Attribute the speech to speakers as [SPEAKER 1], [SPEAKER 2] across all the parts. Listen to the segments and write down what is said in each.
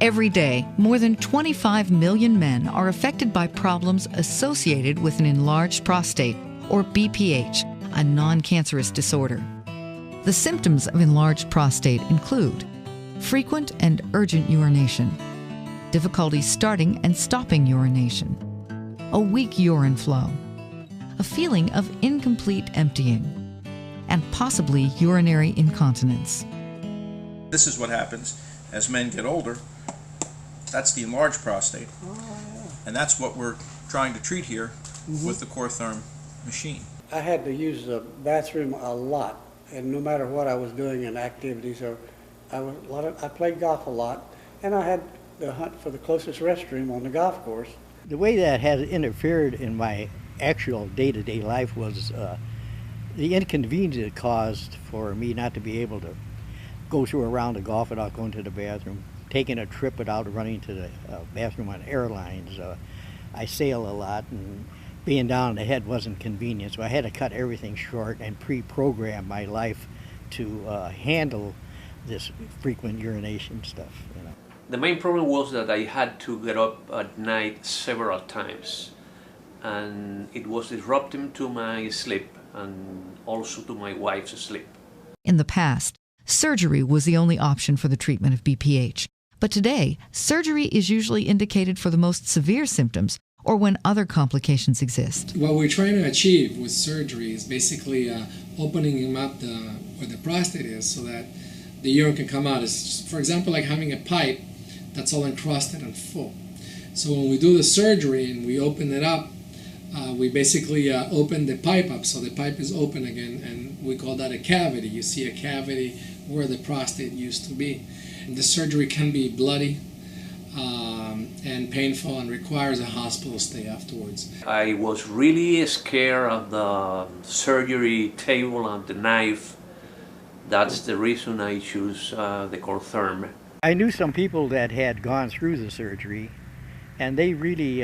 [SPEAKER 1] Every day, more than 25 million men are affected by problems associated with an enlarged prostate, or BPH, a non-cancerous disorder. The symptoms of enlarged prostate include frequent and urgent urination, difficulty starting and stopping urination, a weak urine flow, a feeling of incomplete emptying, and possibly urinary incontinence.
[SPEAKER 2] This is what happens as men get older. That's the enlarged prostate. And that's what we're trying to treat here with the CoreTherm machine.
[SPEAKER 3] I had to use the bathroom a lot, and no matter what I was doing in activities, or I played golf a lot, and I had to hunt for the closest restroom on the golf course.
[SPEAKER 4] The way that has interfered in my actual day-to-day life was the inconvenience it caused for me not to be able to go through a round of golf without going to the bathroom, taking a trip without running to the bathroom on airlines. I sail a lot, and being down on the head wasn't convenient, so I had to cut everything short and pre-program my life to handle this frequent urination stuff. You know.
[SPEAKER 5] The main problem was that I had to get up at night several times, and it was disrupting to my sleep and also to my wife's sleep.
[SPEAKER 1] In the past, surgery was the only option for the treatment of BPH. But today, surgery is usually indicated for the most severe symptoms or when other complications exist.
[SPEAKER 6] What we're trying to achieve with surgery is basically opening up where the prostate is so that the urine can come out. It's, for example, like having a pipe that's all encrusted and full. So when we do the surgery and we open it up, we basically open the pipe up so the pipe is open again, and we call that a cavity. You see a cavity where the prostate used to be. And the surgery can be bloody and painful and requires a hospital stay afterwards.
[SPEAKER 5] I was really scared of the surgery table and the knife. That's the reason I choose the CoreTherm.
[SPEAKER 4] I knew some people that had gone through the surgery, and they really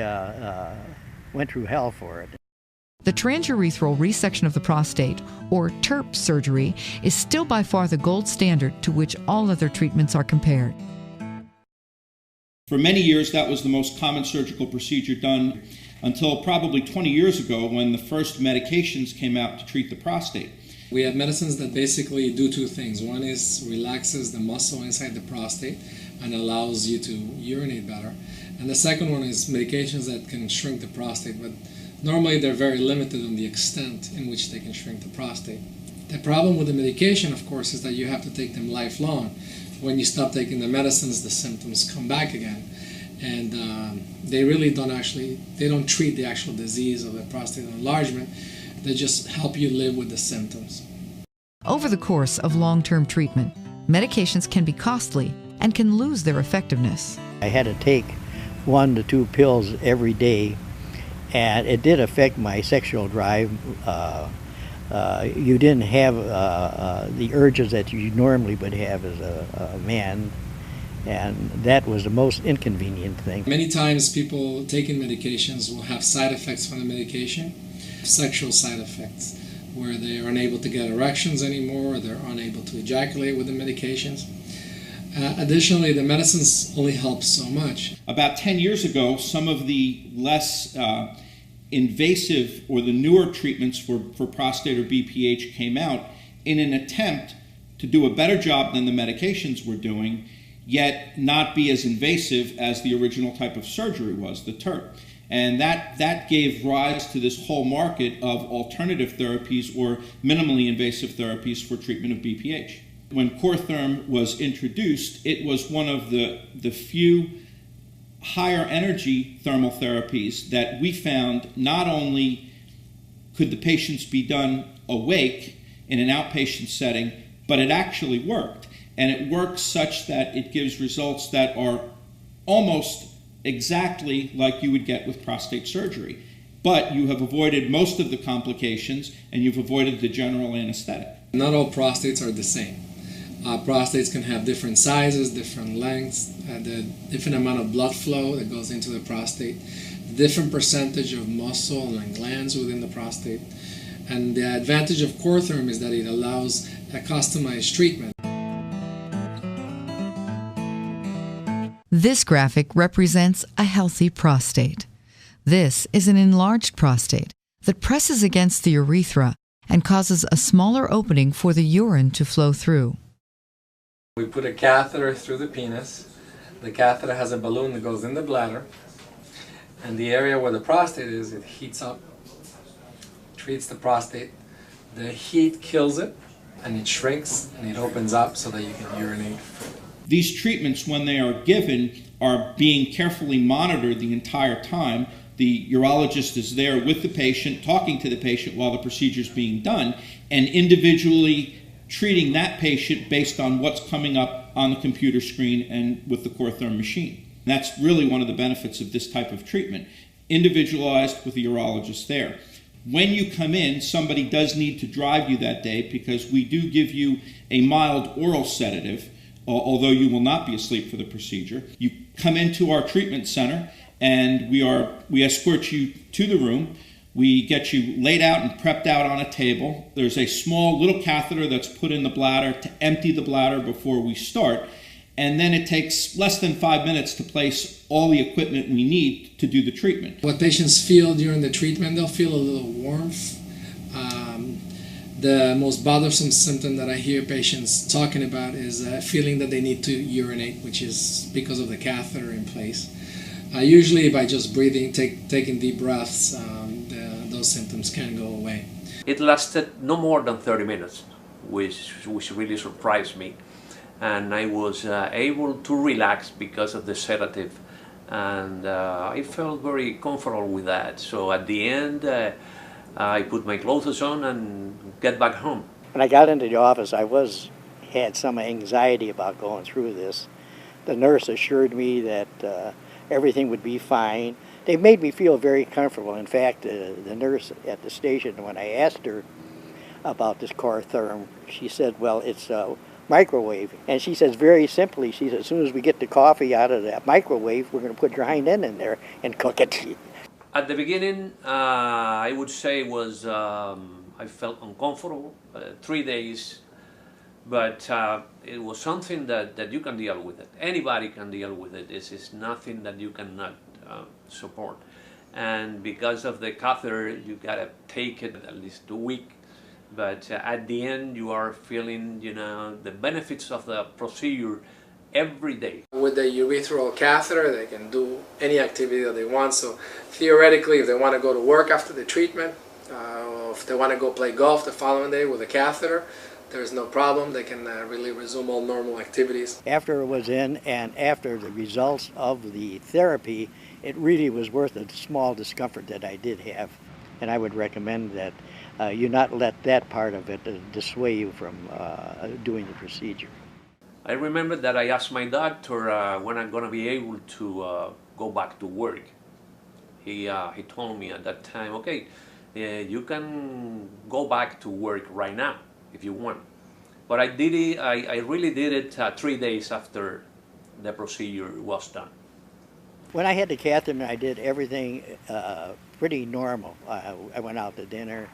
[SPEAKER 4] went through hell for it.
[SPEAKER 1] The transurethral resection of the prostate, or TURP surgery, is still by far the gold standard to which all other treatments are compared.
[SPEAKER 7] For many years, that was the most common surgical procedure done until probably 20 years ago when the first medications came out to treat the prostate.
[SPEAKER 6] We have medicines that basically do two things. One is relaxes the muscle inside the prostate and allows you to urinate better. And the second one is medications that can shrink the prostate, but normally they're very limited on the extent in which they can shrink the prostate. The problem with the medication, of course, is that you have to take them lifelong. When you stop taking the medicines, the symptoms come back again. And they really don't treat the actual disease of the prostate enlargement. They just help you live with the symptoms.
[SPEAKER 1] Over the course of long-term treatment, medications can be costly and can lose their effectiveness.
[SPEAKER 4] I had to take 1 to 2 pills every day, and it did affect my sexual drive. You didn't have the urges that you normally would have as a man, and that was the most inconvenient thing.
[SPEAKER 6] Many times people taking medications will have side effects from the medication, sexual side effects, where they are unable to get erections anymore, or they're unable to ejaculate with the medications. Additionally, the medicines only help so much.
[SPEAKER 7] About 10 years ago, some of the less invasive or the newer treatments for prostate or BPH came out in an attempt to do a better job than the medications were doing, yet not be as invasive as the original type of surgery was, the TURP. And that gave rise to this whole market of alternative therapies or minimally invasive therapies for treatment of BPH. When CoreTherm was introduced, it was one of the few higher energy thermal therapies that we found not only could the patients be done awake in an outpatient setting, but it actually worked. And it works such that it gives results that are almost exactly like you would get with prostate surgery. But you have avoided most of the complications and you've avoided the general anesthetic.
[SPEAKER 6] Not all prostates are the same. Prostates can have different sizes, different lengths, the different amount of blood flow that goes into the prostate, different percentage of muscle and glands within the prostate. And the advantage of CoreTherm is that it allows a customized treatment.
[SPEAKER 1] This graphic represents a healthy prostate. This is an enlarged prostate that presses against the urethra and causes a smaller opening for the urine to flow through.
[SPEAKER 6] We put a catheter through the penis. The catheter has a balloon that goes in the bladder, and the area where the prostate is, it heats up, treats the prostate. The heat kills it, and it shrinks, and it opens up so that you can urinate freely.
[SPEAKER 7] These treatments, when they are given, are being carefully monitored the entire time. The urologist is there with the patient, talking to the patient while the procedure is being done, and individually treating that patient based on what's coming up on the computer screen and with the CoreTherm machine. That's really one of the benefits of this type of treatment, individualized with the urologist there. When you come in, somebody does need to drive you that day because we do give you a mild oral sedative, although you will not be asleep for the procedure. You come into our treatment center and we escort you to the room. We get you laid out and prepped out on a table. There's a small little catheter that's put in the bladder to empty the bladder before we start. And then it takes less than 5 minutes to place all the equipment we need to do the treatment.
[SPEAKER 6] What patients feel during the treatment, they'll feel a little warmth. The most bothersome symptom that I hear patients talking about is feeling that they need to urinate, which is because of the catheter in place. Usually by just breathing, taking deep breaths, those symptoms can go away.
[SPEAKER 5] It lasted no more than 30 minutes, which really surprised me. And I was able to relax because of the sedative, and I felt very comfortable with that. So at the end, I put my clothes on and get back home.
[SPEAKER 4] When I got into the office, I had some anxiety about going through this. The nurse assured me that everything would be fine. They made me feel very comfortable. In fact, the nurse at the station, when I asked her about this CoreTherm, she said, well, it's a microwave. And she says very simply, she says, as soon as we get the coffee out of that microwave, we're going to put your hind end in there and cook it.
[SPEAKER 5] At the beginning, I would say I felt uncomfortable, 3 days, but it was something that you can deal with it. Anybody can deal with it. This is nothing that you cannot support. And because of the catheter, you gotta take it at least a week. But at the end, you are feeling, the benefits of the procedure every day.
[SPEAKER 6] With the urethral catheter, they can do any activity that they want. So theoretically, if they want to go to work after the treatment, if they want to go play golf the following day with a catheter, there's no problem. They can really resume all normal activities.
[SPEAKER 4] After it was in and after the results of the therapy, it really was worth the small discomfort that I did have. And I would recommend that you not let that part of it dissuade you from doing the procedure.
[SPEAKER 5] I remember that I asked my doctor when I'm going to be able to go back to work. He told me at that time, okay, you can go back to work right now if you want. But I did it. I really did it 3 days after the procedure was done.
[SPEAKER 4] When I had the catheter, I did everything pretty normal. I went out to dinner.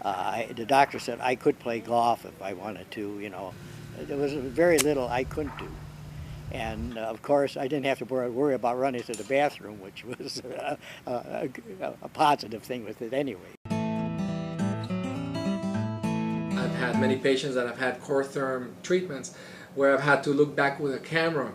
[SPEAKER 4] The doctor said I could play golf if I wanted to, There was very little I couldn't do. And of course, I didn't have to worry about running to the bathroom, which was a positive thing with it anyway.
[SPEAKER 6] I've had many patients that have had CoreTherm treatments where I've had to look back with a camera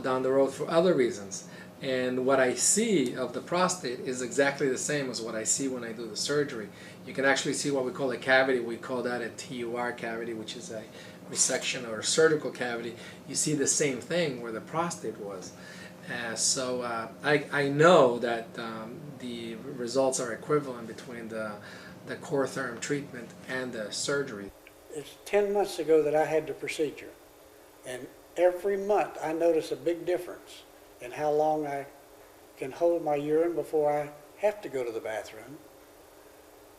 [SPEAKER 6] down the road for other reasons. And what I see of the prostate is exactly the same as what I see when I do the surgery. You can actually see what we call a cavity. We call that a TUR cavity, which is a resection or a surgical cavity. You see the same thing where the prostate was. So I know that the results are equivalent between the CoreTherm treatment and the surgery.
[SPEAKER 3] It's 10 months ago that I had the procedure, and every month I notice a big difference in how long I can hold my urine before I have to go to the bathroom,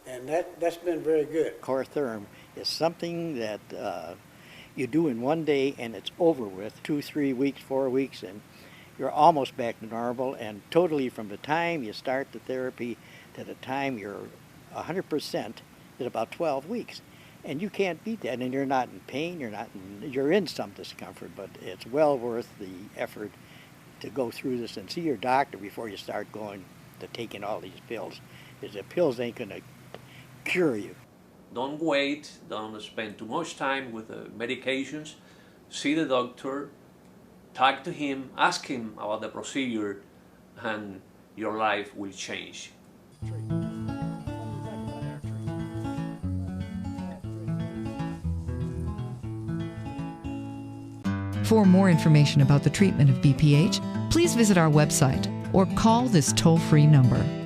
[SPEAKER 3] and that's been very good.
[SPEAKER 4] CoreTherm is something that you do in one day and it's over with, 2, 3 weeks, 4 weeks, and you're almost back to normal, and totally from the time you start the therapy to the time you're 100% is about 12 weeks. And you can't beat that, and you're not in pain, you're in some discomfort, but it's well worth the effort to go through this and see your doctor before you start going to taking all these pills. Because the pills ain't going to cure you.
[SPEAKER 5] Don't wait, don't spend too much time with the medications. See the doctor, talk to him, ask him about the procedure, and your life will change.
[SPEAKER 1] For more information about the treatment of BPH, please visit our website or call this toll-free number.